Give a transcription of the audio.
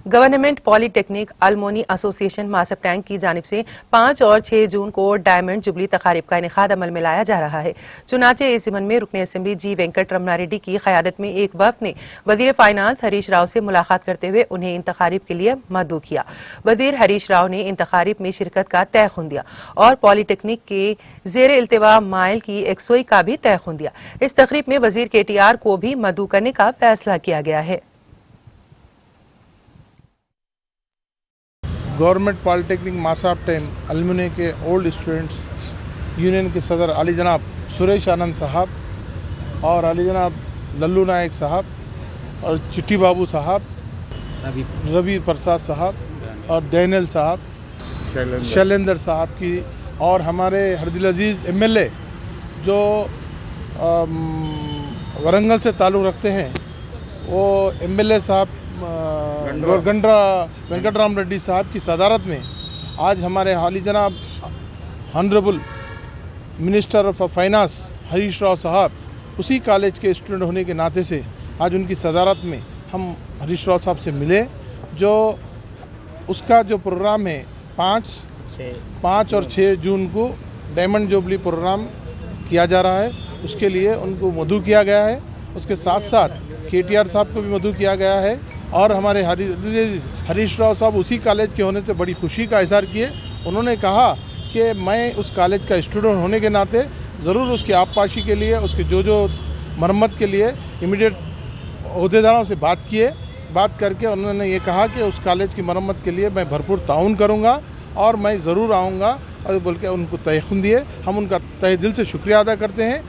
Government polytechnic alumni association Masab Tank की जानिब से 5 और 6 जून को डायमंड जुबली तकारीब का इनेकाद अमल में लाया जा रहा है। चुनाचे इस ज़िमन में रुकन असेंबली जी वेंकट रमना रेड्डी की क़यादत में एक वफ़द ने वज़ीर फाइनेंस हरीश राव से मुलाकात करते हुए उन्हें इन तकारीब के लिए मदऊ किया। वज़ीर हरीश राव ने इन तकारीब में शिरकत का तयख़ुन दिया और पॉलीटेक्निक के ज़ेर इल्तिवा माइल की एकसोई का भी तयख़ुन दिया। इस तकरीब में वज़ीर KTR को भी मदऊ करने का फैसला किया गया है। गवर्नमेंट पॉलिटेक्निक मासाब टैंक अलमुनी के ओल्ड स्टूडेंट्स यूनियन के सदर अली जनाब सुरेश आनंद साहब और अली जनाब लल्लू नायक साहब और चिट्टी बाबू साहब, रवि प्रसाद साहब और डैनियल साहब, शैलेंद्र साहब की और हमारे हरदिल अजीज़ MLA जो वरंगल से ताल्लुक़ रखते हैं वो MLA साहब गंड्रा वेंकटराम रेड्डी साहब की सदारत में आज हमारे हाली जनाब honourable minister of finance Harish Rao साहब उसी कॉलेज के स्टूडेंट होने के नाते से आज उनकी सदारत में हम हरीश राव साहब से मिले। जो उसका जो प्रोग्राम है 5 और 6 जून को डायमंड जुबली प्रोग्राम किया जा रहा है, उसके लिए उनको मदऊ किया गया है। उसके साथ साथ KTR साहब को भी मदऊ किया गया है और हमारे हरीश राव साहब उसी कॉलेज के होने से बड़ी खुशी का इज़हार किए। उन्होंने कहा कि मैं उस कॉलेज का स्टूडेंट होने के नाते ज़रूर उसकी आबपाशी के लिए, उसके जो मरम्मत के लिए इमीडिएट अहदेदारों से बात करके उन्होंने ये कहा कि उस कॉलेज की मरम्मत के लिए मैं भरपूर ताउन करूँगा और मैं ज़रूर आऊँगा और बोल के उनको तयख़ुन दिए। हम उनका तहे दिल से शुक्रिया अदा करते हैं।